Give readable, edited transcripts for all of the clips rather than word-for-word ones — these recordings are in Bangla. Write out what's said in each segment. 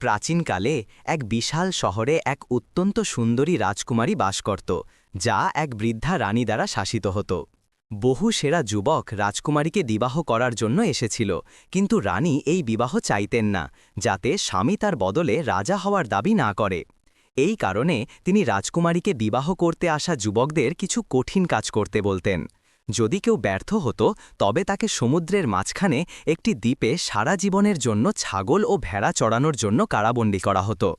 প্রাচীনকালে এক বিশাল শহরে এক অত্যন্ত সুন্দরী রাজকুমারী বাস করত যা এক বৃদ্ধা রানী দ্বারা শাসিত হতো। বহু সেরা যুবক রাজকুমারীকে বিবাহ করার জন্য এসেছিল, কিন্তু রানী এই বিবাহ চাইতেন না, যাতে স্বামী তার বদলে রাজা হওয়ার দাবি না করে। এই কারণে তিনি রাজকুমারীকে বিবাহ করতে আসা যুবকদের কিছু কঠিন কাজ করতে বলতেন। যদি কেউ ব্যর্থ হতো তবে তাকে সমুদ্রের মাঝখানে একটি দ্বীপে সারা জীবনের জন্য ছাগল ও ভেড়া চড়ানোর জন্য কারাবন্দী করা হতো।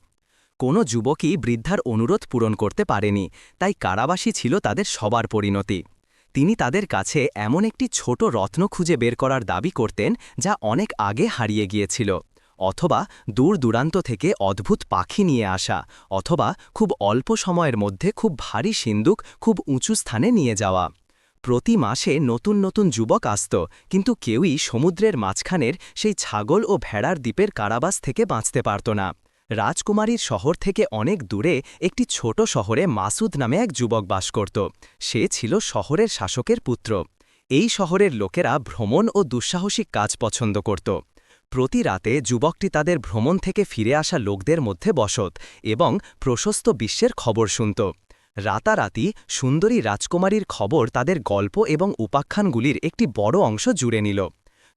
কোনো যুবকই বৃদ্ধার অনুরোধ পূরণ করতে পারেনি, তাই কারাবাসী ছিল তাদের সবার পরিণতি। তিনি তাদের কাছে এমন একটি ছোট রত্ন খুঁজে বের করার দাবি করতেন যা অনেক আগে হারিয়ে গিয়েছিল, অথবা দূর দূরান্ত থেকে অদ্ভুত পাখি নিয়ে আসা, অথবা খুব অল্প সময়ের মধ্যে খুব ভারী সিন্দুক খুব উঁচু স্থানে নিয়ে যাওয়া। প্রতি মাসে নতুন নতুন যুবক আসত, কিন্তু কেউই সমুদ্রের মাঝখানের সেই ছাগল ও ভেড়ার দ্বীপের কারাবাস থেকে বাঁচতে পারত না। রাজকুমারীর শহর থেকে অনেক দূরে একটি ছোট শহরে মাসুদ নামে এক যুবক বাস করত। সে ছিল শহরের শাসকের পুত্র। এই শহরের লোকেরা ভ্রমণ ও দুঃসাহসিক কাজ পছন্দ করত। প্রতি রাতে যুবকটি তাদের ভ্রমণ থেকে ফিরে আসা লোকদের মধ্যে বসত এবং প্রশস্ত বিশ্বের খবর শুনত। রাতারাতি সুন্দরী রাজকুমারীর খবর তাদের গল্প এবং উপাখ্যানগুলির একটি বড় অংশ জুড়ে নিল।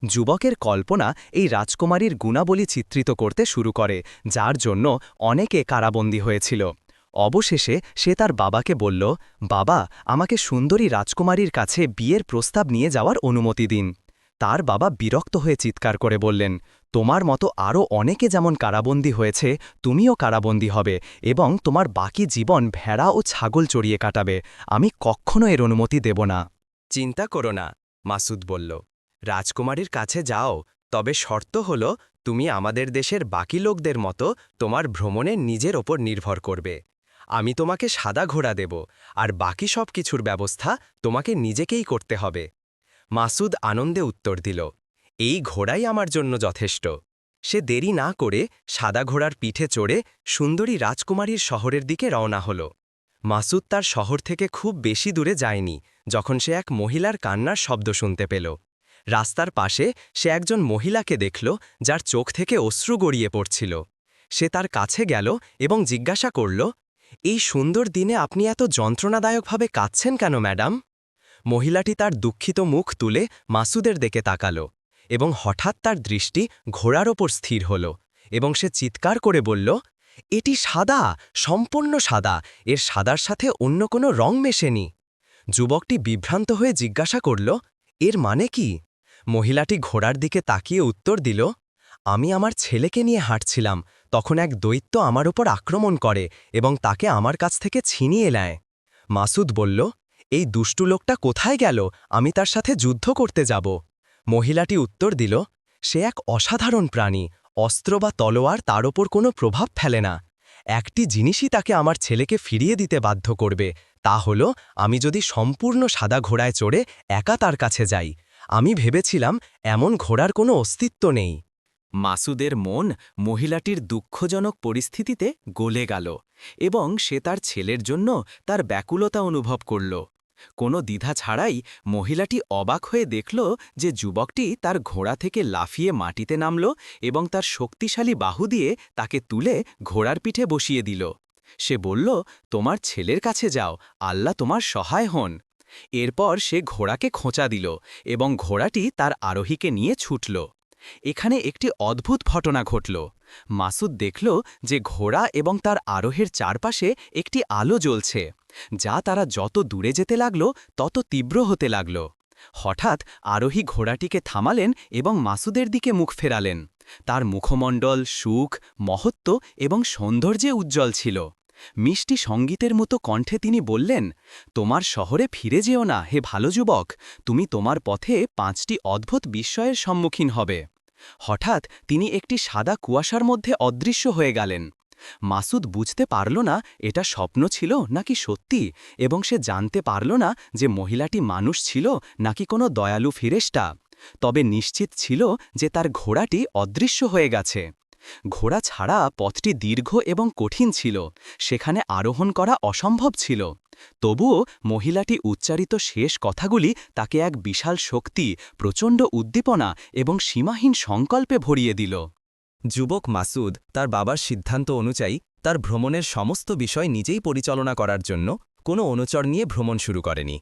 যুবকের কল্পনা এই রাজকুমারীর গুণাবলী চিত্রিত করতে শুরু করে, যার জন্য অনেকে কারাবন্দী হয়েছিল। অবশেষে সে তার বাবাকে বলল, বাবা, আমাকে সুন্দরী রাজকুমারীর কাছে বিয়ের প্রস্তাব নিয়ে যাওয়ার অনুমতি দিন। তার বাবা বিরক্ত হয়ে চিৎকার করে বললেন, তোমার মতো আরও অনেকে যেমন কারাবন্দী হয়েছে, তুমিও কারাবন্দী হবে এবং তোমার বাকি জীবন ভেড়া ও ছাগল চড়িয়ে কাটাবে। আমি কখনো এর অনুমতি দেব না। চিন্তা করো না, মাসুদ বলল। রাজকুমারীর কাছে যাও, তবে শর্ত হল তুমি আমাদের দেশের বাকি লোকদের মতো তোমার ভ্রমণে নিজের ওপর নির্ভর করবে। আমি তোমাকে সাদা ঘোড়া দেব, আর বাকি সব কিছুর ব্যবস্থা তোমাকে নিজেকেই করতে হবে। মাসুদ আনন্দে উত্তর দিল, এই ঘোড়াই আমার জন্য যথেষ্ট। সে দেরি না করে সাদা ঘোড়ার পিঠে চড়ে সুন্দরী রাজকুমারীর শহরের দিকে রওনা হল। মাসুদ তার শহর থেকে খুব বেশি দূরে যায়নি যখন সে এক মহিলার কান্নার শব্দ শুনতে পেল। রাস্তার পাশে সে একজন মহিলাকে দেখল যার চোখ থেকে অশ্রু গড়িয়ে পড়ছিল। সে তার কাছে গেল এবং জিজ্ঞাসা করল, এই সুন্দর দিনে আপনি এত যন্ত্রণাদায়কভাবে কাঁদছেন কেন ম্যাডাম? মহিলাটি তার দুঃখিত মুখ তুলে মাসুদের দিকে তাকাল এবং হঠাৎ তার দৃষ্টি ঘোড়ার ওপর স্থির হল এবং সে চিৎকার করে বলল, এটি সাদা, সম্পূর্ণ সাদা, এর সাদার সাথে অন্য কোনো রং মেশেনি। যুবকটি বিভ্রান্ত হয়ে জিজ্ঞাসা করল, এর মানে কি? মহিলাটি ঘোড়ার দিকে তাকিয়ে উত্তর দিল, আমি আমার ছেলেকে নিয়ে হাঁটছিলাম, তখন এক দৈত্য আমার উপর আক্রমণ করে এবং তাকে আমার কাছ থেকে ছিনিয়ে নেয়। মাসুদ বলল, এই দুষ্টু লোকটা কোথায় গেল? আমি তার সাথে যুদ্ধ করতে যাব। মহিলাটি উত্তর দিল, সে এক অসাধারণ প্রাণী, অস্ত্র বা তলোয়ার তার ওপর কোনো প্রভাব ফেলে না। একটি জিনিসই তাকে আমার ছেলেকে ফিরিয়ে দিতে বাধ্য করবে, তা হল আমি যদি সম্পূর্ণ সাদা ঘোড়ায় চড়ে একা তার কাছে যাই। আমি ভেবেছিলাম এমন ঘোড়ার কোনো অস্তিত্ব নেই। মাসুদের মন মহিলাটির দুঃখজনক পরিস্থিতিতে গলে গেল এবং সে তার ছেলের জন্য তার ব্যাকুলতা অনুভব করল। কোনো দ্বিধা ছাড়াই মহিলাটি অবাক হয়ে দেখল যে যুবকটি তার ঘোড়া থেকে লাফিয়ে মাটিতে নামল এবং তার শক্তিশালী বাহু দিয়ে তাকে তুলে ঘোড়ার পিঠে বসিয়ে দিল। সে বলল, তোমার ছেলের কাছে যাও, আল্লাহ তোমার সহায় হন। এরপর সে ঘোড়াকে খোঁচা দিল এবং ঘোড়াটি তার আরোহীকে নিয়ে ছুটল। এখানে একটি অদ্ভুত ঘটনা ঘটল। মাসুদ দেখল যে ঘোড়া এবং তার আরোহের চারপাশে একটি আলো জ্বলছে, যা তারা যত দূরে যেতে লাগল তত তীব্র হতে লাগল। হঠাৎ আরোহী ঘোড়াটিকে থামালেন এবং মাসুদের দিকে মুখ ফেরালেন। তার মুখমণ্ডল সুখ, মহত্ব এবং সৌন্দর্যে উজ্জ্বল ছিল। মিষ্টি সঙ্গীতের মতো কণ্ঠে তিনি বললেন, তোমার শহরে ফিরে যেও না হে ভালো যুবক, তুমি তোমার পথে 5টি অদ্ভুত বিস্ময়ের সম্মুখীন হবে। হঠাৎ তিনি একটি সাদা কুয়াশার মধ্যে অদৃশ্য হয়ে গেলেন। মাসুদ বুঝতে পারল না এটা স্বপ্ন ছিল নাকি সত্যি, এবং সে জানতে পারল না যে মহিলাটি মানুষ ছিল নাকি কোনো দয়ালু ফিরেশতা। তবে নিশ্চিত ছিল যে তার ঘোড়াটি অদৃশ্য হয়ে গেছে। ঘোড়া ছাড়া পথটি দীর্ঘ এবং কঠিন ছিল, সেখানে আরোহণ করা অসম্ভব ছিল। তবুও মহিলাটি উচ্চারিত শেষ কথাগুলি তাকে এক বিশাল শক্তি, প্রচণ্ড উদ্দীপনা এবং সীমাহীন সংকল্পে ভরিয়ে দিল। যুবক মাসুদ তার বাবার সিদ্ধান্ত অনুযায়ী তার ভ্রমণের সমস্ত বিষয় নিজেই পরিচালনা করার জন্য কোনো অনুচর নিয়ে ভ্রমণ শুরু করেনি।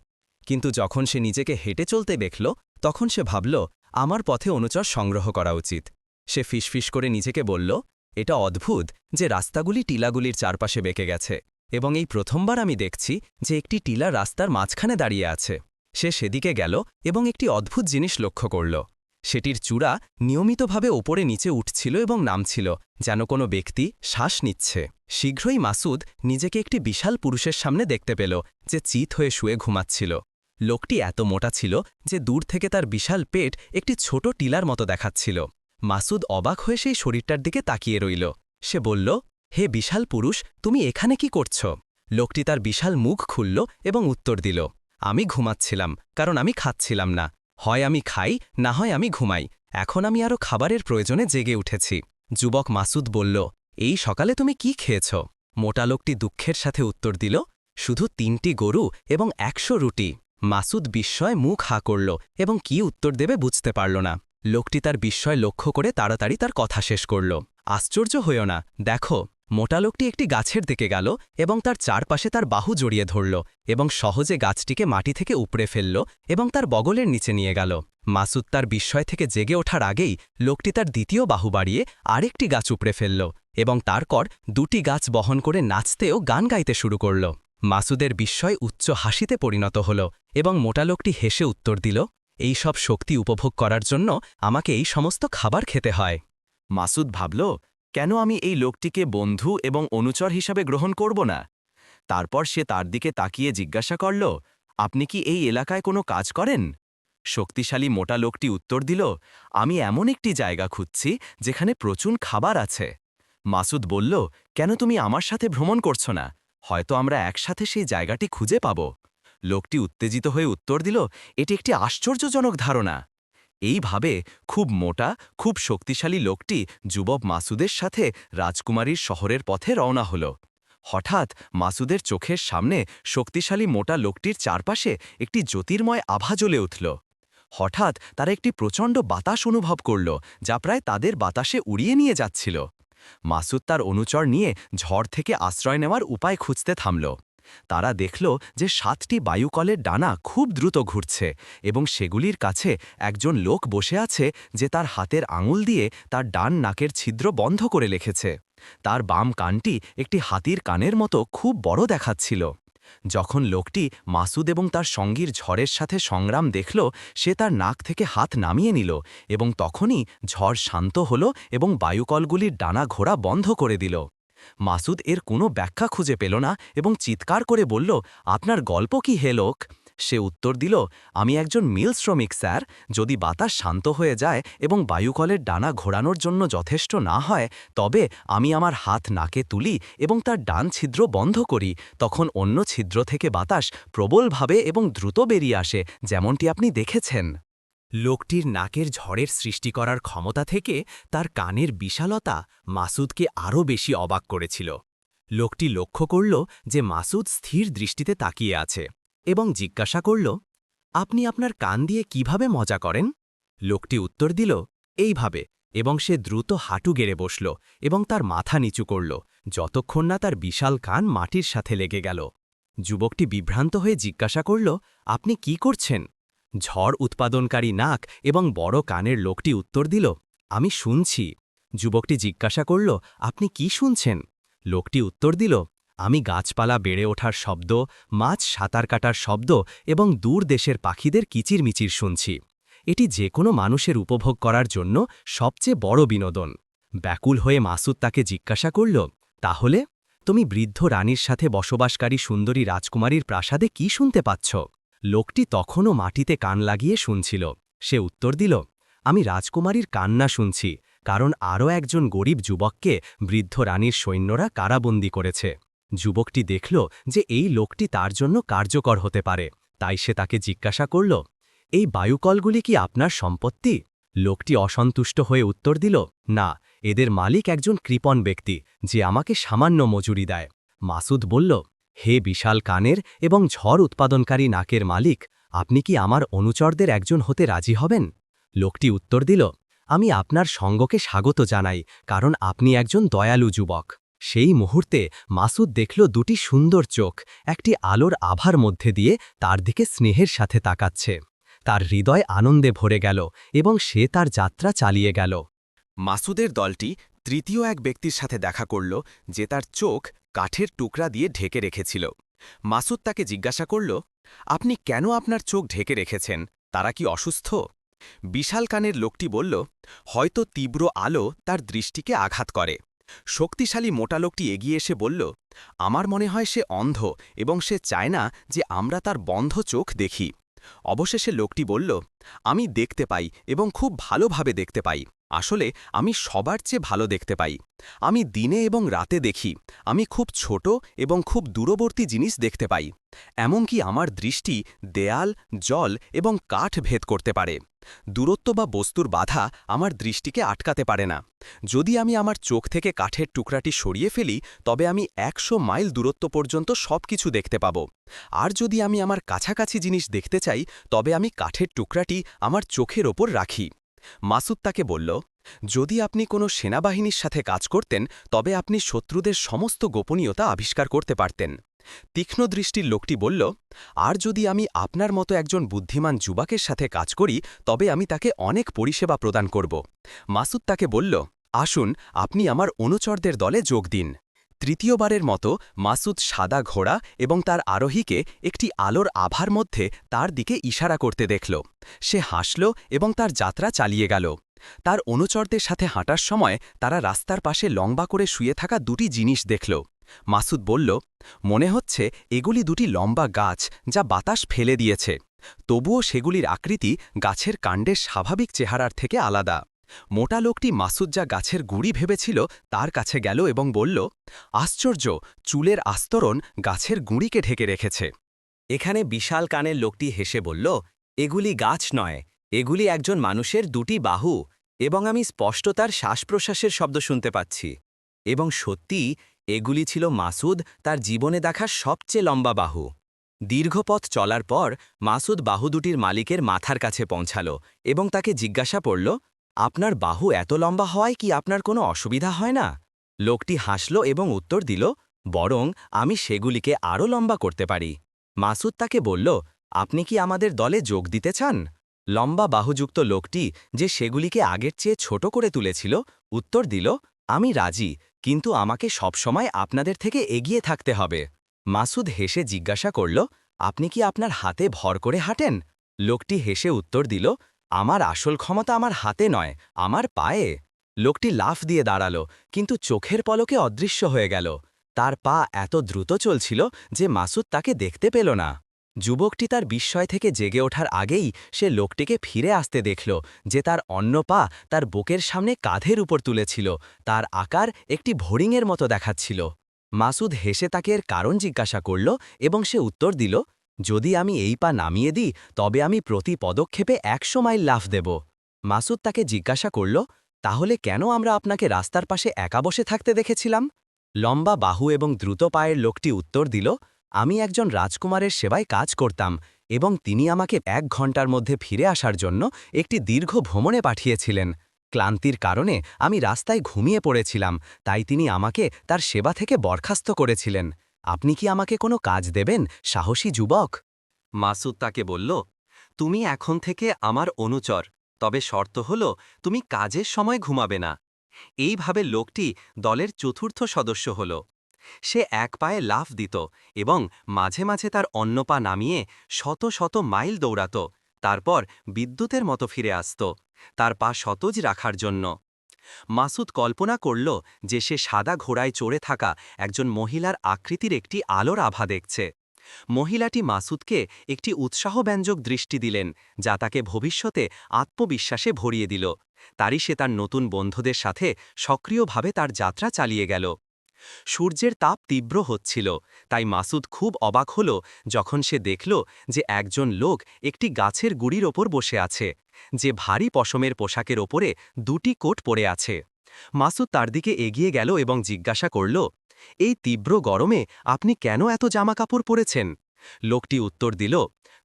কিন্তু যখন সে নিজেকে হেঁটে চলতে দেখল, তখন সে ভাবল, আমার পথে অনুচর সংগ্রহ করা উচিত। সে ফিসফিস করে নিজেকে বলল, এটা অদ্ভুত যে রাস্তাগুলি টিলাগুলির চারপাশে বেঁকে গেছে, এবং এই প্রথমবার আমি দেখছি যে একটি টিলা রাস্তার মাঝখানে দাঁড়িয়ে আছে। সে সেদিকে গেল এবং একটি অদ্ভুত জিনিস লক্ষ্য করল। সেটির চূড়া নিয়মিতভাবে ওপরে নিচে উঠছিল এবং নামছিল, যেন কোনো ব্যক্তি শ্বাস নিচ্ছে। শীঘ্রই মাসুদ নিজেকে একটি বিশাল পুরুষের সামনে দেখতে পেল, যে চিত হয়ে শুয়ে ঘুমাচ্ছিল। লোকটি এত মোটা ছিল যে দূর থেকে তার বিশাল পেট একটি ছোট টিলার মতো দেখাচ্ছিল। মাসুদ অবাক হয়ে সেই শরীরটার দিকে তাকিয়ে রইল। সে বলল, হে বিশাল পুরুষ, তুমি এখানে কি করছ? লোকটি তার বিশাল মুখ খুলল এবং উত্তর দিল, আমি ঘুমাচ্ছিলাম, কারণ আমি খাচ্ছিলাম না। হয় আমি খাই, না হয় আমি ঘুমাই। এখন আমি আরও খাবারের প্রয়োজনে জেগে উঠেছি। যুবক মাসুদ বলল, এই সকালে তুমি কি খেয়েছ? মোটা লোকটি দুঃখের সাথে উত্তর দিল, শুধু 3টি গরু এবং 100 রুটি। মাসুদ বিস্ময়ে মুখ হা করল এবং কি উত্তর দেবে বুঝতে পারল না। লোকটি তার বিস্ময় লক্ষ্য করে তাড়াতাড়ি তার কথা শেষ করল। আশ্চর্য হইও না, দেখো। মোটা লোকটি একটি গাছের দিকে গেল এবং তার চারপাশে তার বাহু জড়িয়ে ধরল এবং সহজে গাছটিকে মাটি থেকে উপড়ে ফেলল এবং তার বগলের নিচে নিয়ে গেল। মাসুদ তার বিস্ময় থেকে জেগে ওঠার আগেই লোকটি তার দ্বিতীয় বাহু বাড়িয়ে আরেকটি গাছ উপড়ে ফেলল এবং তারপর 2টি গাছ বহন করে নাচতেও গান গাইতে শুরু করল। মাসুদের বিস্ময় উচ্চ হাসিতে পরিণত হল এবং মোটা লোকটি হেসে উত্তর দিল, এই সব শক্তি উপভোগ করার জন্য আমাকে এই সমস্ত খাবার খেতে হয়। মাসুদ ভাবল, কেন আমি এই লোকটিকে বন্ধু এবং অনুচর হিসাবে গ্রহণ করব না? তারপর সে তার দিকে তাকিয়ে জিজ্ঞাসা করল, আপনি কি এই এলাকায় কোনো কাজ করেন? শক্তিশালী মোটা লোকটি উত্তর দিল, আমি এমন একটি জায়গা খুঁজছি যেখানে প্রচুর খাবার আছে। মাসুদ বলল, কেন তুমি আমার সাথে ভ্রমণ করছো না? হয়তো আমরা একসাথে সেই জায়গাটি খুঁজে পাব। লোকটি উত্তেজিত হয়ে উত্তর দিল, এটি একটি আশ্চর্যজনক ধারণা। এইভাবে খুব মোটা, খুব শক্তিশালী লোকটি যুবক মাসুদের সাথে রাজকুমারীর শহরের পথে রওনা হল। হঠাৎ মাসুদের চোখের সামনে শক্তিশালী মোটা লোকটির চারপাশে একটি জ্যোতির্ময় আভা জ্বলে উঠল। হঠাৎ তারা একটি প্রচণ্ড বাতাস অনুভব করল, যা প্রায় তাদের বাতাসে উড়িয়ে নিয়ে যাচ্ছিল। মাসুদ তার অনুচর নিয়ে ঝড় থেকে আশ্রয় নেওয়ার উপায় খুঁজতে থামল। তারা দেখল যে 7টি বায়ুকলের ডানা খুব দ্রুত ঘুরছে এবং সেগুলির কাছে একজন লোক বসে আছে, যে তার হাতের আঙুল দিয়ে তার ডান নাকের ছিদ্র বন্ধ করে রেখেছে। তার বাম কানটি একটি হাতির কানের মতো খুব বড় দেখাচ্ছিল। যখন লোকটি মাসুদ এবং তার সঙ্গীর ঝড়ের সাথে সংগ্রাম দেখল, সে তার নাক থেকে হাত নামিয়ে নিল এবং তখনই ঝড় শান্ত হল এবং বায়ুকলগুলির ডানা ঘোরা বন্ধ করে দিল। মাসুদ এর কোনো ব্যাখ্যা খুঁজে পেল না এবং চিৎকার করে বলল, আপনার গল্প কি হে লোক? সে উত্তর দিল, আমি একজন মিল শ্রমিক স্যার। যদি বাতাস শান্ত হয়ে যায় এবং বায়ুকলের ডানা ঘোরানোর জন্য যথেষ্ট না হয়, তবে আমি আমার হাত নাকে তুলি এবং তার ডান ছিদ্র বন্ধ করি। তখন অন্য ছিদ্র থেকে বাতাস প্রবলভাবে এবং দ্রুত বেরিয়ে আসে, যেমনটি আপনি দেখেছেন। লোকটির নাকের ঝড়ের সৃষ্টি করার ক্ষমতা থেকে তার কানের বিশালতা মাসুদকে আরও বেশি অবাক করেছিল। লোকটি লক্ষ্য করল যে মাসুদ স্থির দৃষ্টিতে তাকিয়ে আছে এবং জিজ্ঞাসা করল, আপনি আপনার কান দিয়ে কিভাবে মজা করেন? লোকটি উত্তর দিল, এইভাবে, এবং সে দ্রুত হাঁটু গেড়ে বসল এবং তার মাথা নিচু করল, যতক্ষণ না তার বিশাল কান মাটির সাথে লেগে গেল। যুবকটি বিভ্রান্ত হয়ে জিজ্ঞাসা করল, আপনি কি করছেন? ঝড় উৎপাদনকারী নাক এবং বড় কানের লোকটি উত্তর দিল, আমি শুনছি। যুবকটি জিজ্ঞাসা করল, আপনি কি শুনছেন? লোকটি উত্তর দিল, আমি গাছপালা বেড়ে ওঠার শব্দ, মাছ সাঁতার কাটার শব্দ এবং দূর দেশের পাখিদের কিচিরমিচির শুনছি। এটি যে কোনো মানুষের উপভোগ করার জন্য সবচেয়ে বড় বিনোদন। ব্যাকুল হয়ে মাসুদ তাকে জিজ্ঞাসা করল, তাহলে তুমি বৃদ্ধ রানীর সাথে বসবাসকারী সুন্দরী রাজকুমারীর প্রাসাদে কি শুনতে পাচ্ছ? লোকটি তখনও মাটিতে কান লাগিয়ে শুনছিল। সে উত্তর দিল, আমি রাজকুমারীর কান্না শুনছি, কারণ আরও একজন গরিব যুবককে বৃদ্ধ রানীর সৈন্যরা কারাবন্দী করেছে। যুবকটি দেখল যে এই লোকটি তার জন্য কার্যকর হতে পারে, তাই সে তাকে জিজ্ঞাসা করল, এই বায়ুকলগুলি কি আপনার সম্পত্তি? লোকটি অসন্তুষ্ট হয়ে উত্তর দিল, না, এদের মালিক একজন কৃপণ ব্যক্তি, যে আমাকে সামান্য মজুরি দেয়। মাসুদ বলল, হে বিশাল কানের এবং ঝড় উৎপাদনকারী নাকের মালিক, আপনি কি আমার অনুচরদের একজন হতে রাজি হবেন? লোকটি উত্তর দিল, আমি আপনার সঙ্গকে স্বাগত জানাই, কারণ আপনি একজন দয়ালু যুবক। সেই মুহূর্তে মাসুদ দেখল দুটি সুন্দর চোখ একটি আলোর আভার মধ্যে দিয়ে তার দিকে স্নেহের সাথে তাকাচ্ছে। তার হৃদয় আনন্দে ভরে গেল এবং সে তার যাত্রা চালিয়ে গেল। মাসুদের দলটি তৃতীয় এক ব্যক্তির সাথে দেখা করল, যে তার চোখ কাঠের টুকরা দিয়ে ঢেকে রেখেছিল। মাসুদ তাকে জিজ্ঞাসা করল, আপনি কেন আপনার চোখ ঢেকে রেখেছেন? তারা কি অসুস্থ? বিশাল কানের লোকটি বলল, হয়তো তীব্র আলো তার দৃষ্টিকে আঘাত করে। শক্তিশালী মোটা লোকটি এগিয়ে এসে বলল, আমার মনে হয় সে অন্ধ এবং সে চায় না যে আমরা তার বন্ধ চোখ দেখি। অবশেষে লোকটি বলল, আমি দেখতে পাই এবং খুব ভালোভাবে দেখতে পাই। আসলে আমি সবার চেয়ে ভালো দেখতে পাই। আমি দিনে এবং রাতে দেখি। আমি খুব ছোট এবং খুব দূরবর্তী জিনিস দেখতে পাই। এমনকি আমার দৃষ্টি দেয়াল, জল এবং কাঠ ভেদ করতে পারে। দূরত্ব বা বস্তুর বাধা আমার দৃষ্টিকে আটকাতে পারে না। যদি আমি আমার চোখ থেকে কাঠের টুকরাটি সরিয়ে ফেলি, তবে আমি ১০০ মাইল দূরত্ব পর্যন্ত সবকিছু দেখতে পাব। আর যদি আমি আমার কাছাকাছি জিনিস দেখতে চাই, তবে আমি কাঠের টুকরাটি আমার চোখের ওপর রাখি। মাসুদ তাকে বলল, যদি আপনি কোনো সেনাবাহিনীর সাথে কাজ করতেন, তবে আপনি শত্রুদের সমস্ত গোপনীয়তা আবিষ্কার করতে পারতেন। তীক্ষ্ণ দৃষ্টির লোকটি বলল, আর যদি আমি আপনার মতো একজন বুদ্ধিমান যুবকের সাথে কাজ করি, তবে আমি তাকে অনেক পরিষেবা প্রদান করব। মাসুদ তাকে বলল, আসুন আপনি আমার অনুচরদের দলে যোগ দিন। তৃতীয়বারের মতো মাসুদ সাদা ঘোড়া এবং তার আরোহীকে একটি আলোর আভার মধ্যে তার দিকে ইশারা করতে দেখল। সে হাসল এবং তার যাত্রা চালিয়ে গেল। তার অনুচরদের সাথে হাঁটার সময় তারা রাস্তার পাশে লম্বা করে শুয়ে থাকা দুটি জিনিস দেখল। মাসুদ বলল, মনে হচ্ছে এগুলি দুটি লম্বা গাছ যা বাতাস ফেলে দিয়েছে। তবুও সেগুলির আকৃতি গাছের কাণ্ডের স্বাভাবিক চেহারার থেকে আলাদা। মোটা লোকটি মাসুদ যা গাছের গুড়ি ভেবেছিল তার কাছে গেল এবং বলল, আশ্চর্য, চুলের আস্তরণ গাছের গুঁড়িকে ঢেকে রেখেছে। এখানে বিশাল কানের লোকটি হেসে বলল, এগুলি গাছ নয়, এগুলি একজন মানুষের দুটি বাহু, এবং আমি স্পষ্ট তার শ্বাসপ্রশ্বাসের শব্দ শুনতে পাচ্ছি। এবং সত্যি, এগুলি ছিল মাসুদ তার জীবনে দেখা সবচেয়ে লম্বা বাহু। দীর্ঘ পথ চলার পর মাসুদ বাহু দুটির মালিকের মাথার কাছে পৌঁছাল এবং তাকে জিজ্ঞাসা করল, আপনার বাহু এত লম্বা হওয়ায় কি আপনার কোনো অসুবিধা হয় না? লোকটি হাসল এবং উত্তর দিল, বরং আমি সেগুলিকে আরও লম্বা করতে পারি। মাসুদ তাকে বলল, আপনি কি আমাদের দলে যোগ দিতে চান? লম্বা বাহুযুক্ত লোকটি, যে সেগুলিকে আগের চেয়ে ছোট করে তুলেছিল, উত্তর দিল, আমি রাজি, কিন্তু আমাকে সবসময় আপনাদের থেকে এগিয়ে থাকতে হবে। মাসুদ হেসে জিজ্ঞাসা করল, আপনি কি আপনার হাতে ভর করে হাঁটেন? লোকটি হেসে উত্তর দিল, আমার আসল ক্ষমতা আমার হাতে নয়, আমার পায়ে। লোকটি লাফ দিয়ে দাঁড়াল, কিন্তু চোখের পলকে অদৃশ্য হয়ে গেল। তার পা এত দ্রুত চলছিল যে মাসুদ তাকে দেখতে পেল না। যুবকটি তার বিস্ময় থেকে জেগে ওঠার আগেই সে লোকটিকে ফিরে আসতে দেখল, যে তার অন্য পা তার বুকের সামনে কাঁধের উপর তুলেছিল। তার আকার একটি হরিণের মতো দেখাচ্ছিল। মাসুদ হেসে তাকে এর কারণ জিজ্ঞাসা করল এবং সে উত্তর দিল, যদি আমি এই পা নামিয়ে দিই, তবে আমি প্রতি পদক্ষেপে ১০০ মাইল লাফ দেব। মাসুদ তাকে জিজ্ঞাসা করল, তাহলে কেন আমরা আপনাকে রাস্তার পাশে একা বসে থাকতে দেখেছিলাম? লম্বা বাহু এবং দ্রুত পায়ের লোকটি উত্তর দিল, আমি একজন রাজকুমারের সেবায় কাজ করতাম এবং তিনি আমাকে ১ ঘন্টার মধ্যে ফিরে আসার জন্য একটি দীর্ঘ ভ্রমণে পাঠিয়েছিলেন। ক্লান্তির কারণে আমি রাস্তায় ঘুমিয়ে পড়েছিলাম, তাই তিনি আমাকে তার সেবা থেকে বরখাস্ত করেছিলেন। আপনি কি আমাকে কোনো কাজ দেবেন, সাহসী যুবক? মাসুদ তাকে বলল, তুমি এখন থেকে আমার অনুচর, তবে শর্ত হল তুমি কাজের সময় ঘুমাবে না। এইভাবে লোকটি দলের চতুর্থ সদস্য হল। সে এক পায়ে লাফ দিত এবং মাঝে মাঝে তার অন্য পা নামিয়ে শত শত মাইল দৌড়াত, তারপর বিদ্যুতের মতো ফিরে আসত, তার পা সতেজ রাখার জন্য। মাসুদ কল্পনা করল যে সে সাদা ঘোড়ায় চড়ে থাকা একজন মহিলার আকৃতির একটি আলোর আভা দেখছে। মহিলাটি মাসুদকে একটি উৎসাহব্যঞ্জক দৃষ্টি দিলেন, যা তাকে ভবিষ্যতে আত্মবিশ্বাসে ভরিয়ে দিল। তারই সে তার নতুন বন্ধুদের সাথে সক্রিয়ভাবে তার যাত্রা চালিয়ে গেল। সূর্যের তাপ তীব্র হচ্ছিল, তাই মাসুদ খুব অবাক হল যখন সে দেখল যে একজন লোক একটি গাছের গুড়ির ওপর বসে আছে, যে ভারী পশমের পোশাকের ওপরে দুটি কোট পরে আছে। মাসুদ তার দিকে এগিয়ে গেল এবং জিজ্ঞাসা করল, এই তীব্র গরমে আপনি কেন এত জামাকাপড় পরেছেন? লোকটি উত্তর দিল,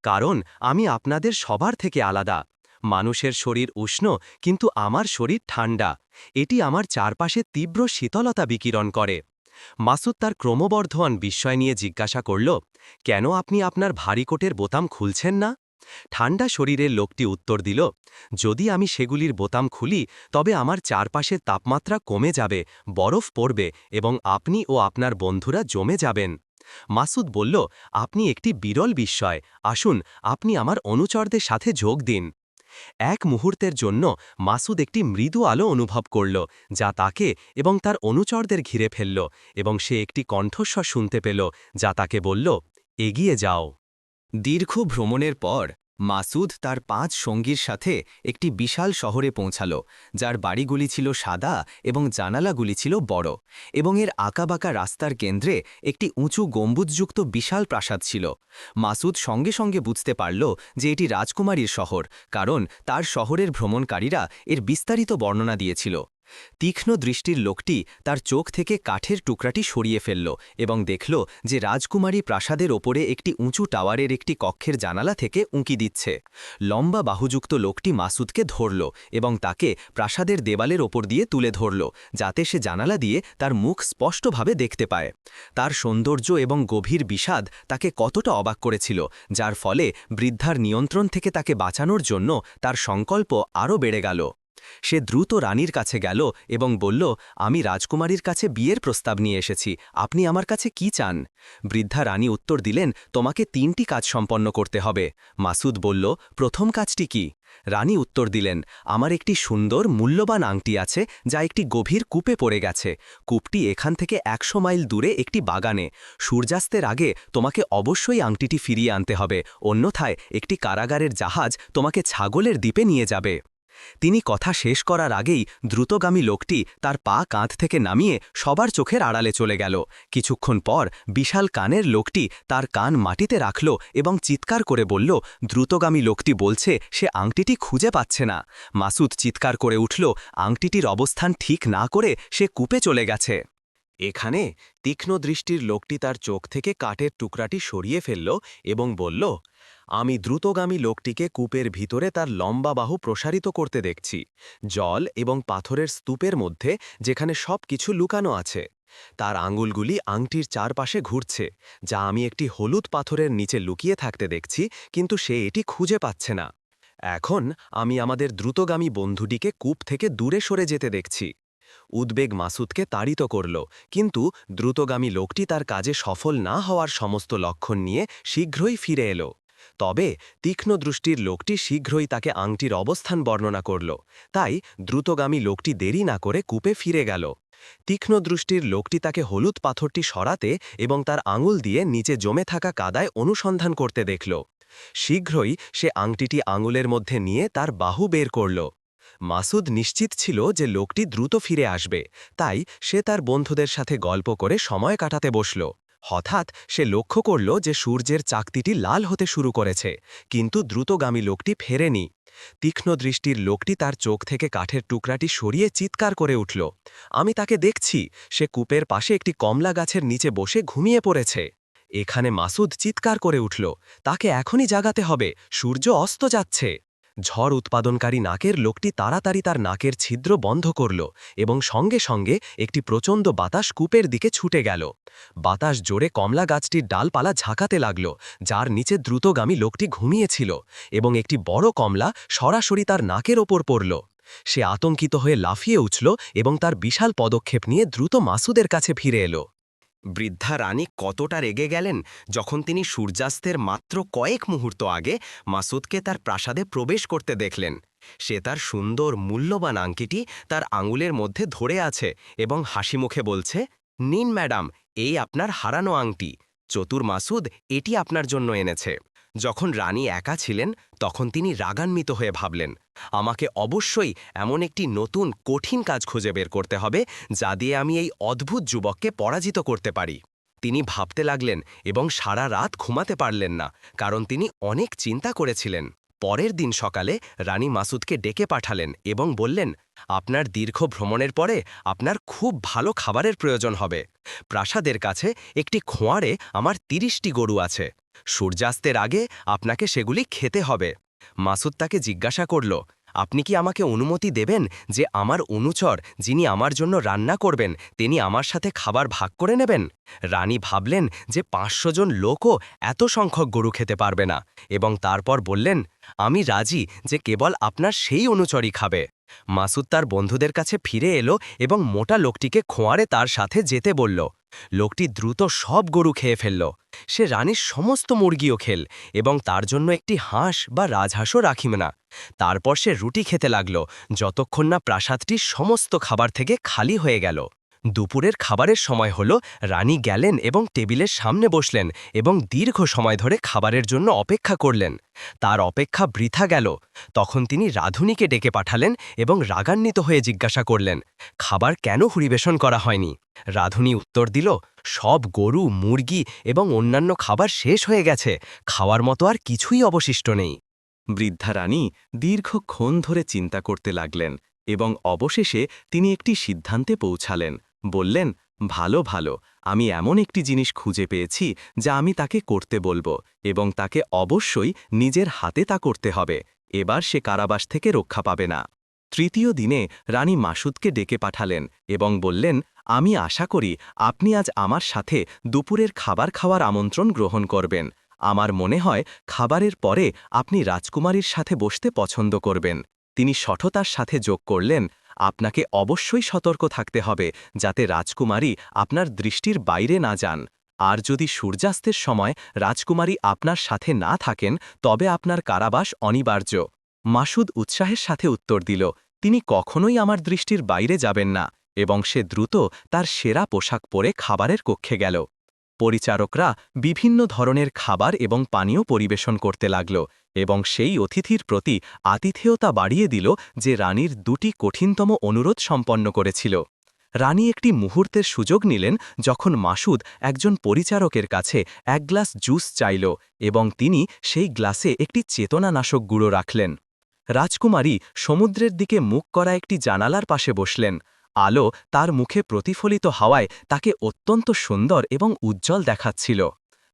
কারণ আমি আপনাদের সবার থেকে আলাদা। মানুষের শরীর উষ্ণ কিন্তু আমার শরীর ঠান্ডা। এটি আমার চারপাশে তীব্র শীতলতা বিকিরণ করে। মাসুদ তার ক্রমবর্ধমান বিস্ময় নিয়ে জিজ্ঞাসা করল, কেন আপনি আপনার ভারী কোটের বোতাম খুলছেন না? ঠান্ডা শরীরের লোকটি উত্তর দিল, যদি আমি সেগুলির বোতাম খুলি তবে আমার চারপাশের তাপমাত্রা কমে যাবে, বরফ পড়বে এবং আপনি ও আপনার বন্ধুরা জমে যাবেন। মাসুদ বলল, আপনি একটি বিরল বিস্ময়, আসুন আপনি আমার অনুচরদের সাথে যোগ দিন। এক মুহূর্তের জন্য মাসুদ একটি মৃদু আলো অনুভব করল, যা তাকে এবং তার অনুচরদের ঘিরে ফেলল, এবং সে একটি কণ্ঠস্বর শুনতে পেল, যা তাকে বলল, এগিয়ে যাও। দীর্ঘ ভ্রমণের পর মাসুদ তার 5 সঙ্গীর সাথে একটি বিশাল শহরে পৌঁছাল, যার বাড়িগুলি ছিল সাদা এবং জানালাগুলি ছিল বড়, এবং এর আঁকাবাঁকা রাস্তার কেন্দ্রে একটি উঁচু গম্বুজযুক্ত বিশাল প্রাসাদ ছিল। মাসুদ সঙ্গে সঙ্গে বুঝতে পারল যে এটি রাজকুমারীর শহর, কারণ তার শহরের ভ্রমণকারীরা এর বিস্তারিত বর্ণনা দিয়েছিল। তীক্ষ্ণ দৃষ্টির লোকটি তার চোখ থেকে কাঠের টুকরাটি সরিয়ে ফেলল এবং দেখল যে রাজকুমারী প্রাসাদের ওপরে একটি উঁচু টাওয়ারের একটি কক্ষের জানালা থেকে উঁকি দিচ্ছে। লম্বা বাহুযুক্ত লোকটি মাসুদকে ধরল এবং তাকে প্রাসাদের দেওয়ালের ওপর দিয়ে তুলে ধরল, যাতে সে জানালা দিয়ে তার মুখ স্পষ্টভাবে দেখতে পায়। তার সৌন্দর্য এবং গভীর বিষাদ তাকে কতটা অবাক করেছিল, যার ফলে বৃদ্ধার নিয়ন্ত্রণ থেকে তাকে বাঁচানোর জন্য তার সংকল্প আরও বেড়ে গেল। সে দ্রুত রানীর কাছে গেল এবং বলল, আমি রাজকুমারীর কাছে বিয়ের প্রস্তাব নিয়ে এসেছি, আপনি আমার কাছে কি চান? বৃদ্ধা রানী উত্তর দিলেন, তোমাকে 3টি কাজ সম্পন্ন করতে হবে। মাসুদ বলল, প্রথম কাজটি কি? রানী উত্তর দিলেন, আমার একটি সুন্দর মূল্যবান আংটি আছে, যা একটি গভীর কূপে পড়ে গেছে। কূপটি এখান থেকে 100 মাইল দূরে একটি বাগানে। সূর্যাস্তের আগে তোমাকে অবশ্যই আংটিটি ফিরিয়ে আনতে হবে, অন্যথায় একটি কারাগারের জাহাজ তোমাকে ছাগলের দ্বীপে নিয়ে যাবে। তিনি কথা শেষ করার আগেই দ্রুতগামী লোকটি তার পা কাঁধ থেকে নামিয়ে সবার চোখের আড়ালে চলে গেল। কিছুক্ষণ পর বিশাল কানের লোকটি তার কান মাটিতে রাখল এবং চিৎকার করে বলল, দ্রুতগামী লোকটি বলছে সে আংটিটি খুঁজে পাচ্ছে না। মাসুদ চিৎকার করে উঠল, আংটিটির অবস্থান ঠিক না করে সে কূপে চলে গেছে। এখানে তীক্ষ্ণ দৃষ্টির লোকটি তার চোখ থেকে কাঠের টুকরাটি সরিয়ে ফেলল এবং বলল, আমি দ্রুতগামী লোকটিকে কূপের ভিতরে তার লম্বা বাহু প্রসারিত করতে দেখছি, জল এবং পাথরের স্তূপের মধ্যে, যেখানে সব কিছু লুকানো আছে। তার আঙুলগুলি আংটির চারপাশে ঘুরছে, যা আমি একটি হলুদ পাথরের নিচে লুকিয়ে থাকতে দেখছি, কিন্তু সে এটি খুঁজে পাচ্ছে না। এখন আমি আমাদের দ্রুতগামী বন্ধুটিকে কূপ থেকে দূরে সরে যেতে দেখছি। উদ্বেগ মাসুদকে তাড়িত করল, কিন্তু দ্রুতগামী লোকটি তার কাজে সফল না হওয়ার সমস্ত লক্ষণ নিয়ে শীঘ্রই ফিরে এলো। তবে তীক্ষ্ণ দৃষ্টির লোকটি শীঘ্রই তাকে আংটির অবস্থান বর্ণনা করল, তাই দ্রুতগামী লোকটি দেরি না করে কূপে ফিরে গেল। তীক্ষ্ণ দৃষ্টির লোকটি তাকে হলুদ পাথরটি সরাতে এবং তার আঙুল দিয়ে নিচে জমে থাকা কাদায় অনুসন্ধান করতে দেখল। শীঘ্রই সে আংটিটি আঙুলের মধ্যে নিয়ে তার বাহু বের করল। মাসুদ নিশ্চিত ছিল যে লোকটি দ্রুত ফিরে আসবে, তাই সে তার বন্ধুদের সাথে গল্প করে সময় কাটাতে বসল। হঠাৎ সে লক্ষ্য করল যে সূর্যের চাকতিটি লাল হতে শুরু করেছে, কিন্তু দ্রুতগামী লোকটি ফেরেনি। তীক্ষ্ণ দৃষ্টির লোকটি তার চোখ থেকে কাঠের টুকরাটি সরিয়ে চিৎকার করে উঠল, আমি তাকে দেখছি, সে কূপের পাশে একটি কমলা গাছের নিচে বসে ঘুমিয়ে পড়েছে। এখানে মাসুদ চিৎকার করে উঠল, তাকে এখনই জাগাতে হবে, সূর্য অস্ত যাচ্ছে। ঝড় উৎপাদনকারী নাকের লোকটি তাড়াতাড়ি তার নাকের ছিদ্র বন্ধ করল এবং সঙ্গে সঙ্গে একটি প্রচণ্ড বাতাস কূপের দিকে ছুটে গেল। বাতাস জোরে কমলা গাছটির ডালপালা ঝাঁকাতে লাগল, যার নিচে দ্রুতগামী লোকটি ঘুমিয়েছিল, এবং একটি বড় কমলা সরাসরি তার নাকের ওপর পড়ল। সে আতঙ্কিত হয়ে লাফিয়ে উঠল এবং তার বিশাল পদক্ষেপ নিয়ে দ্রুত মাসুদের কাছে ফিরে এলো। বৃদ্ধা রানী কতটা রেগে গেলেন যখন তিনি সূর্যাস্তের মাত্র কয়েক মুহূর্ত আগে মাসুদকে তার প্রাসাদে প্রবেশ করতে দেখলেন। সে তার সুন্দর মূল্যবান আংটিটি তার আঙুলের মধ্যে ধরে আছে এবং হাসিমুখে বলছে, নিন ম্যাডাম, এই আপনার হারানো আংটি। চতুর মাসুদ এটি আপনার জন্য এনেছে। যখন রানী একা ছিলেন তখন তিনি রাগান্বিত হয়ে ভাবলেন, আমাকে অবশ্যই এমন একটি নতুন কঠিন কাজ খুঁজে বের করতে হবে যা দিয়ে আমি এই অদ্ভুত যুবককে পরাজিত করতে পারি। তিনি ভাবতে লাগলেন এবং সারা রাত ঘুমাতে পারলেন না, কারণ তিনি অনেক চিন্তা করেছিলেন। পরের দিন সকালে রানী মাসুদকে ডেকে পাঠালেন এবং বললেন, আপনার দীর্ঘ ভ্রমণের পরে আপনার খুব ভালো খাবারের প্রয়োজন হবে। প্রাসাদের কাছে একটি খোঁয়াড়ে আমার 30টি গরু আছে। সূর্যাস্তের আগে আপনাকে সেগুলি খেতে হবে। মাসুদ তাকে জিজ্ঞাসা করল, আপনি কি আমাকে অনুমতি দেবেন যে আমার অনুচর যিনি আমার জন্য রান্না করবেন তিনি আমার সাথে খাবার ভাগ করে নেবেন? রানী ভাবলেন যে 500 জন লোকও এত সংখ্যক গরু খেতে পারবে না, এবং তারপর বললেন, আমি রাজি যে কেবল আপনার সেই অনুচরই খাবে। মাসুদ তার বন্ধুদের কাছে ফিরে এলো এবং মোটা লোকটিকে খোঁয়াড়ে তার সাথে যেতে বলল। লোকটি দ্রুত সব গরু খেয়ে ফেলল। সে রানীর সমস্ত মুরগিও খেল এবং তার জন্য একটি হাঁস বা রাজহাঁসও রাখিম না। তারপর সে রুটি খেতে লাগল যতক্ষণ না প্রাসাদটি সমস্ত খাবার থেকে খালি হয়ে গেল। দুপুরের খাবারের সময় হল। রানী গেলেন এবং টেবিলের সামনে বসলেন এবং দীর্ঘ সময় ধরে খাবারের জন্য অপেক্ষা করলেন। তার অপেক্ষা বৃথা গেল। তখন তিনি রাঁধুনিকে ডেকে পাঠালেন এবং রাগান্বিত হয়ে জিজ্ঞাসা করলেন, খাবার কেন পরিবেশন করা হয়নি? রাঁধুনি উত্তর দিল, সব গরু, মুরগি এবং অন্যান্য খাবার শেষ হয়ে গেছে, খাওয়ার মতো আর কিছুই অবশিষ্ট নেই। বৃদ্ধা রানী দীর্ঘক্ষণ ধরে চিন্তা করতে লাগলেন এবং অবশেষে তিনি একটি সিদ্ধান্তে পৌঁছালেন। বললেন, ভালো ভালো, আমি এমন একটি জিনিস খুঁজে পেয়েছি যা আমি তাকে করতে বলবো, এবং তাকে অবশ্যই নিজের হাতে তা করতে হবে। এবার সে কারাবাস থেকে রক্ষা পাবে না। তৃতীয় দিনে রানী মাসুদকে ডেকে পাঠালেন এবং বললেন, আমি আশা করি আপনি আজ আমার সাথে দুপুরের খাবার খাওয়ার আমন্ত্রণ গ্রহণ করবেন। আমার মনে হয় খাবারের পরে আপনি রাজকুমারীর সাথে বসতে পছন্দ করবেন। তিনি সঠতার সাথে যোগ করলেন, আপনাকে অবশ্যই সতর্ক থাকতে হবে যাতে রাজকুমারী আপনার দৃষ্টির বাইরে না যান। আর যদি সূর্যাস্তের সময় রাজকুমারী আপনার সাথে না থাকেন তবে আপনার কারাবাস অনিবার্য। মাসুদ উৎসাহের সাথে উত্তর দিল, তিনি কখনোই আমার দৃষ্টির বাইরে যাবেন না, এবং সে দ্রুত তার সেরা পোশাক পরে খাবারের কক্ষে গেল। পরিচারকরা বিভিন্ন ধরনের খাবার এবং পানীয় পরিবেশন করতে লাগল, এবং সেই অতিথির প্রতি আতিথেয়তা বাড়িয়ে দিল যে রানীর দুটি কঠিনতম অনুরোধ সম্পন্ন করেছিল। রানী একটি মুহূর্তের সুযোগ নিলেন যখন মাসুদ একজন পরিচারকের কাছে এক গ্লাস জুস চাইল, এবং তিনি সেই গ্লাসে একটি চেতনানাশক গুঁড়ো রাখলেন। রাজকুমারী সমুদ্রের দিকে মুখ করা একটি জানালার পাশে বসলেন। আলো তার মুখে প্রতিফলিত হওয়ায় তাকে অত্যন্ত সুন্দর এবং উজ্জ্বল দেখাচ্ছিল।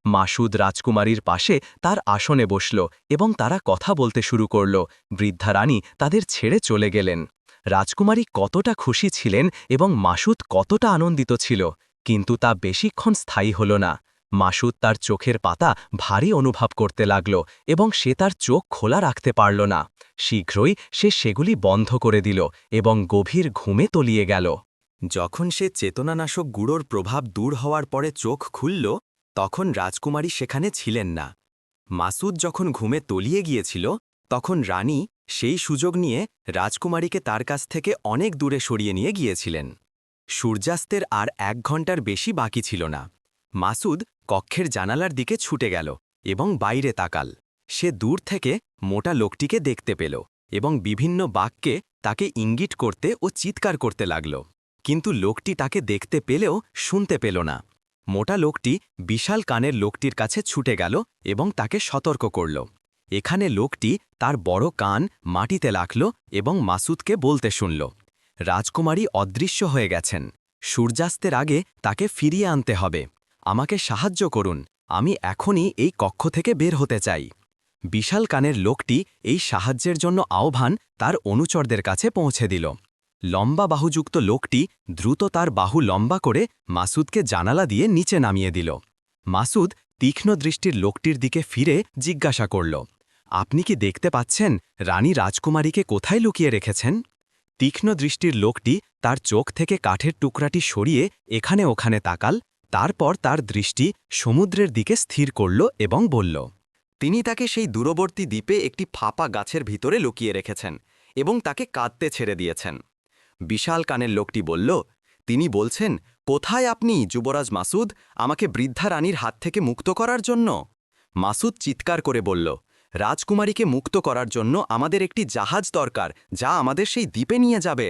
মাসুদ রাজকুমারীর পাশে তার আসনে বসল এবং তারা কথা বলতে শুরু করল। বৃদ্ধা রানী তাদের ছেড়ে চলে গেলেন। রাজকুমারী কতটা খুশি ছিলেন এবং মাসুদ কতটা আনন্দিত ছিল, কিন্তু তা বেশিক্ষণ স্থায়ী হল না। মাসুদ তার চোখের পাতা ভারী অনুভব করতে লাগল এবং সে তার চোখ খোলা রাখতে পারল না। শীঘ্রই সে সেগুলি বন্ধ করে দিল এবং গভীর ঘুমে তলিয়ে গেল। যখন সে চেতনানাশক গুঁড়োর প্রভাব দূর হওয়ার পরে চোখ খুলল, তখন রাজকুমারী সেখানে ছিলেন না। মাসুদ যখন ঘুমে তলিয়ে গিয়েছিল, তখন রানী সেই সুযোগ নিয়ে রাজকুমারীকে তার কাছ থেকে অনেক দূরে সরিয়ে নিয়ে গিয়েছিলেন। সূর্যাস্তের আর 1 ঘন্টার বেশি বাকি ছিল না। মাসুদ কক্ষের জানালার দিকে ছুটে গেল এবং বাইরে তাকাল। সে দূর থেকে মোটা লোকটিকে দেখতে পেল এবং বিভিন্ন বাক্যে তাকে ইঙ্গিত করতে ও চিৎকার করতে লাগল, কিন্তু লোকটি তাকে দেখতে পেলেও শুনতে পেল না। মোটা লোকটি বিশাল কানের লোকটির কাছে ছুটে গেল এবং তাকে সতর্ক করল। এখানে লোকটি তার বড় কান মাটিতে রাখল এবং মাসুদকে বলতে শুনল, রাজকুমারী অদৃশ্য হয়ে গেছেন, সূর্যাস্তের আগে তাকে ফিরিয়ে আনতে হবে, আমাকে সাহায্য করুন, আমি এখনই এই কক্ষ থেকে বের হতে চাই। বিশাল কানের লোকটি এই সাহায্যের জন্য আহ্বান তার অনুচরদের কাছে পৌঁছে দিল। লম্বা বাহুযুক্ত লোকটি দ্রুত তার বাহু লম্বা করে মাসুদকে জানালা দিয়ে নিচে নামিয়ে দিল। মাসুদ তীক্ষ্ণ দৃষ্টির লোকটির দিকে ফিরে জিজ্ঞাসা করল, আপনি কি দেখতে পাচ্ছেন রানী রাজকুমারীকে কোথায় লুকিয়ে রেখেছেন? তীক্ষ্ণ দৃষ্টির লোকটি তার চোখ থেকে কাঠের টুকরাটি সরিয়ে এখানে ওখানে তাকাল, তারপর তার দৃষ্টি সমুদ্রের দিকে স্থির করল এবং বলল, তিনি তাকে সেই দূরবর্তী দ্বীপে একটি ফাঁপা গাছের ভিতরে লুকিয়ে রেখেছেন এবং তাকে কাঁদতে ছেড়ে দিয়েছেন। বিশাল কানের লোকটি বলল, তিনি বলছেন, কোথায় আপনি যুবরাজ মাসুদ, আমাকে বৃদ্ধা রানীর হাত থেকে মুক্ত করার জন্য? মাসুদ চিৎকার করে বলল, রাজকুমারীকে মুক্ত করার জন্য আমাদের একটি জাহাজ দরকার যা আমাদের সেই দ্বীপে নিয়ে যাবে।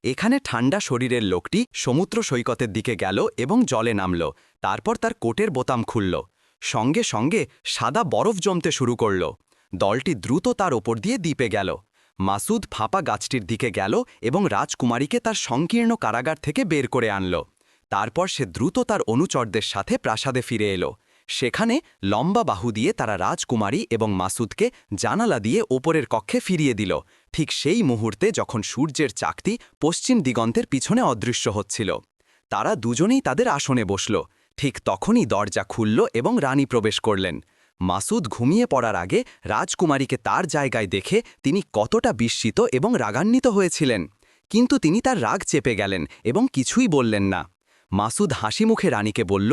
এখানে ঠান্ডা শরীরের লোকটি সমুদ্র সৈকতের দিকে গেল এবং জলে নামল, তারপর তার কোটের বোতাম খুলল। সঙ্গে সঙ্গে সাদা বরফ জমতে শুরু করল। দলটি দ্রুত তার ওপর দিয়ে দ্বীপে গেল। মাসুদ ফাঁপা গাছটির দিকে গেল এবং রাজকুমারীকে তার সংকীর্ণ কারাগার থেকে বের করে আনল। তারপর সে দ্রুত তার অনুচরদের সাথে প্রাসাদে ফিরে এলো। সেখানে লম্বা বাহু দিয়ে তারা রাজকুমারী এবং মাসুদকে জানালা দিয়ে ওপরের কক্ষে ফিরিয়ে দিল, ঠিক সেই মুহূর্তে যখন সূর্যের চাকতি পশ্চিম দিগন্তের পিছনে অদৃশ্য হচ্ছিল। তারা দুজনেই তাদের আসনে বসল। ঠিক তখনই দরজা খুলল এবং রানী প্রবেশ করলেন। মাসুদ ঘুমিয়ে পড়ার আগে রাজকুমারীকে তার জায়গায় দেখে তিনি কতটা বিস্মিত এবং রাগান্বিত হয়েছিলেন, কিন্তু তিনি তার রাগ চেপে গেলেন এবং কিছুই বললেন না। মাসুদ হাসি মুখে রানীকে বলল,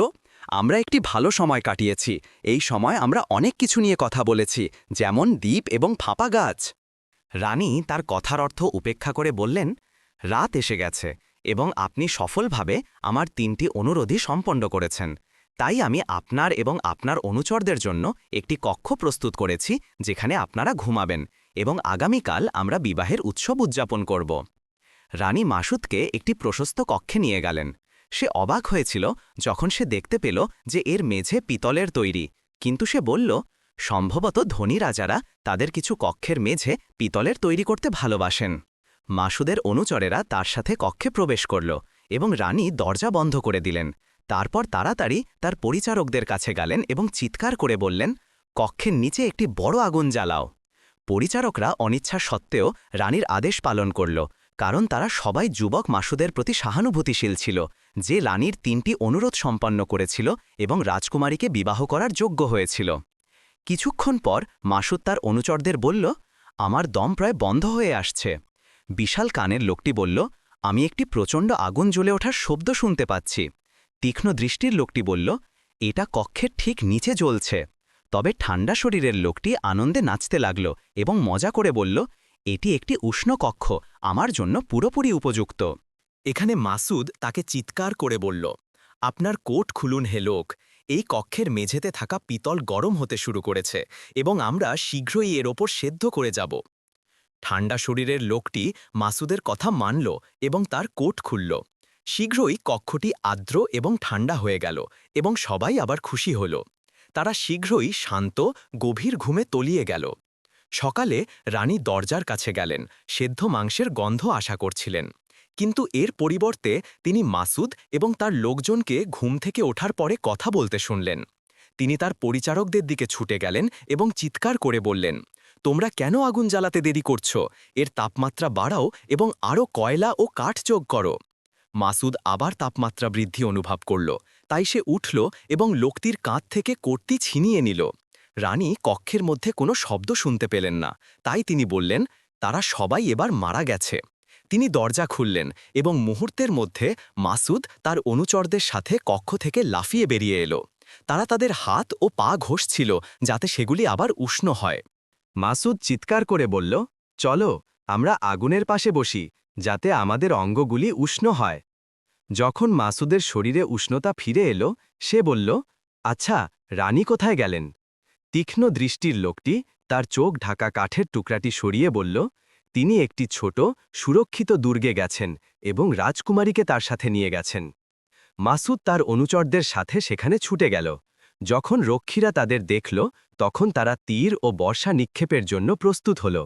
আমরা একটি ভালো সময় কাটিয়েছি। এই সময় আমরা অনেক কিছু নিয়ে কথা বলেছি, যেমন দ্বীপ এবং ফাঁপা গাছ। রানী তার কথার অর্থ উপেক্ষা করে বললেন, রাত এসে গেছে এবং আপনি সফলভাবে আমার 3টি অনুরোধই সম্পন্ন করেছেন। তাই আমি আপনার এবং আপনার অনুচরদের জন্য একটি কক্ষ প্রস্তুত করেছি, যেখানে আপনারা ঘুমাবেন, এবং আগামীকাল আমরা বিবাহের উৎসব উদযাপন করব। রানী মাসুদকে একটি প্রশস্ত কক্ষে নিয়ে গেলেন। সে অবাক হয়েছিল যখন সে দেখতে পেল যে এর মেঝে পিতলের তৈরি, কিন্তু সে বলল, সম্ভবত ধনী রাজারা তাদের কিছু কক্ষের মেঝে পিতলের তৈরি করতে ভালোবাসেন। মাসুদের অনুচরেরা তার সাথে কক্ষে প্রবেশ করল এবং রানী দরজা বন্ধ করে দিলেন। তারপর তাড়াতাড়ি তার পরিচারকদের কাছে গেলেন এবং চিৎকার করে বললেন, কক্ষের নিচে একটি বড় আগুন জ্বালাও। পরিচারকরা অনিচ্ছা সত্ত্বেও রানীর আদেশ পালন করল, কারণ তারা সবাই যুবক মাসুদের প্রতি সহানুভূতিশীল ছিল, যে রানীর 3টি অনুরোধ সম্পন্ন করেছিল এবং রাজকুমারীকে বিবাহ করার যোগ্য হয়েছিল। কিছুক্ষণ পর মাসুদ তার অনুচরদের বলল, আমার দম প্রায় বন্ধ হয়ে আসছে। বিশাল কানের লোকটি বলল, আমি একটি প্রচণ্ড আগুন জ্বলে ওঠার শব্দ শুনতে পাচ্ছি। তীক্ষ্ণ দৃষ্টির লোকটি বলল, এটা কক্ষের ঠিক নিচে জ্বলছে। তবে ঠান্ডা শরীরের লোকটি আনন্দে নাচতে লাগল এবং মজা করে বলল, এটি একটি উষ্ণ কক্ষ, আমার জন্য পুরোপুরি উপযুক্ত। এখানে মাসুদ তাকে চিৎকার করে বলল, আপনার কোট খুলুন হে লোক, এই কক্ষের মেঝেতে থাকা পিতল গরম হতে শুরু করেছে এবং আমরা শীঘ্রই এর ওপর সেদ্ধ করে যাব। ঠান্ডা শরীরের লোকটি মাসুদের কথা মানল এবং তার কোট খুলল। শীঘ্রই কক্ষটি আর্দ্র এবং ঠান্ডা হয়ে গেল এবং সবাই আবার খুশি হল। তারা শীঘ্রই শান্ত গভীর ঘুমে তলিয়ে গেল। সকালে রানী দরজার কাছে গেলেন, সেদ্ধ মাংসের গন্ধ আশা করছিলেন, কিন্তু এর পরিবর্তে তিনি মাসুদ এবং তার লোকজনকে ঘুম থেকে ওঠার পরে কথা বলতে শুনলেন। তিনি তার পরিচারকদের দিকে ছুটে গেলেন এবং চিৎকার করে বললেন, তোমরা কেন আগুন জ্বালাতে দেরি করছো? এর তাপমাত্রা বাড়াও এবং আরও কয়লা ও কাঠ যোগ করো। মাসুদ আবার তাপমাত্রা বৃদ্ধি অনুভব করল, তাই সে উঠল এবং লোকটির কাঁধ থেকে কোটটি ছিনিয়ে নিল। রানী কক্ষের মধ্যে কোনো শব্দ শুনতে পেলেন না, তাই তিনি বললেন, তারা সবাই এবার মারা গেছে। তিনি দরজা খুললেন এবং মুহূর্তের মধ্যে মাসুদ তার অনুচরদের সাথে কক্ষ থেকে লাফিয়ে বেরিয়ে এলো। তারা তাদের হাত ও পা ঘষছিল যাতে সেগুলি আবার উষ্ণ হয়। মাসুদ চিৎকার করে বলল, চলো আমরা আগুনের পাশে বসি, যাতে আমাদের অঙ্গগুলি উষ্ণ হয়। যখন মাসুদের শরীরে উষ্ণতা ফিরে এলো, সে বলল, আচ্ছা, রানী কোথায় গেলেন? তীক্ষ্ণ দৃষ্টির লোকটি তার চোখ ঢাকা কাঠের টুকরাটি সরিয়ে বলল, তিনি একটি ছোট সুরক্ষিত দুর্গে গেছেন এবং রাজকুমারীকে তার সাথে নিয়ে গেছেন। মাসুদ তার অনুচরদের সাথে সেখানে ছুটে গেল। যখন রক্ষীরা তাদের দেখল, তখন তারা তীর ও বর্ষা নিক্ষেপের জন্য প্রস্তুত হল।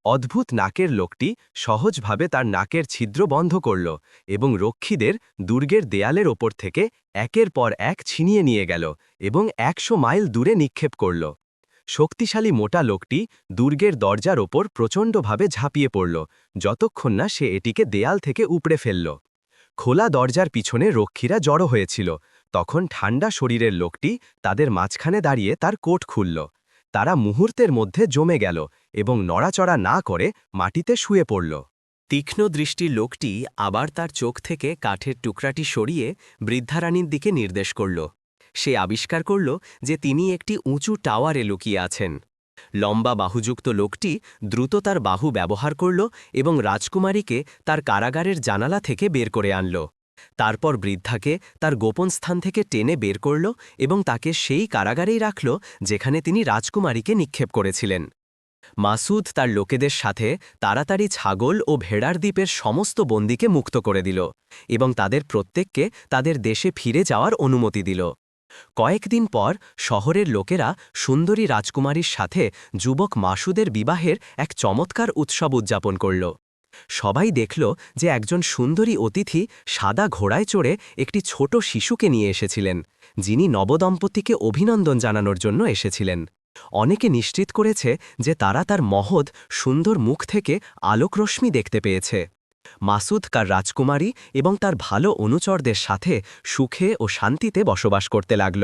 অদ্ভুত নাকের লোকটি সহজভাবে তার নাকের ছিদ্র বন্ধ করল এবং রক্ষীদের দুর্গের দেয়ালের ওপর থেকে একের পর এক ছিনিয়ে নিয়ে গেল এবং 100 মাইল দূরে নিক্ষেপ করল। শক্তিশালী মোটা লোকটি দুর্গের দরজার ওপর প্রচণ্ডভাবে ঝাঁপিয়ে পড়ল, যতক্ষণ না সে এটিকে দেয়াল থেকে উপড়ে ফেলল। খোলা দরজার পিছনে রক্ষীরা জড়ো হয়েছিল। তখন ঠান্ডা শরীরের লোকটি তাদের মাঝখানে দাঁড়িয়ে তার কোট খুলল। তারা মুহূর্তের মধ্যে জমে গেল এবং নড়াচড়া না করে মাটিতে শুয়ে পড়ল। তীক্ষ্ণ দৃষ্টির লোকটি আবার তার চোখ থেকে কাঠের টুকরাটি সরিয়ে বৃদ্ধারানীর দিকে নির্দেশ করল। সে আবিষ্কার করল যে তিনি একটি উঁচু টাওয়ারে লুকিয়ে আছেন। লম্বা বাহুযুক্ত লোকটি দ্রুত তার বাহু ব্যবহার করল এবং রাজকুমারীকে তার কারাগারের জানালা থেকে বের করে আনল। তারপর বৃদ্ধাকে তার গোপন স্থান থেকে টেনে বের করল এবং তাকে সেই কারাগারেই রাখল যেখানে তিনি রাজকুমারীকে নিক্ষেপ করেছিলেন। মাসুদ তার লোকেদের সাথে তাড়াতাড়ি ছাগল ও ভেড়ার দ্বীপের সমস্ত বন্দীকে মুক্ত করে দিল এবং তাদের প্রত্যেককে তাদের দেশে ফিরে যাওয়ার অনুমতি দিল। কয়েকদিন পর শহরের লোকেরা সুন্দরী রাজকুমারীর সাথে যুবক মাসুদের বিবাহের এক চমৎকার উৎসব উদযাপন করল। সবাই দেখল যে একজন সুন্দরী অতিথি সাদা ঘোড়ায় চড়ে একটি ছোট শিশুকে নিয়ে এসেছিলেন, যিনি নবদম্পতিকে অভিনন্দন জানানোর জন্য এসেছিলেন। অনেকে নিশ্চিত করেছে যে তারা তার মহৎ সুন্দর মুখ থেকে আলোকরশ্মি দেখতে পেয়েছে। মাসুদ তার রাজকুমারী এবং তার ভালো অনুচরদের সাথে সুখে ও শান্তিতে বসবাস করতে লাগল।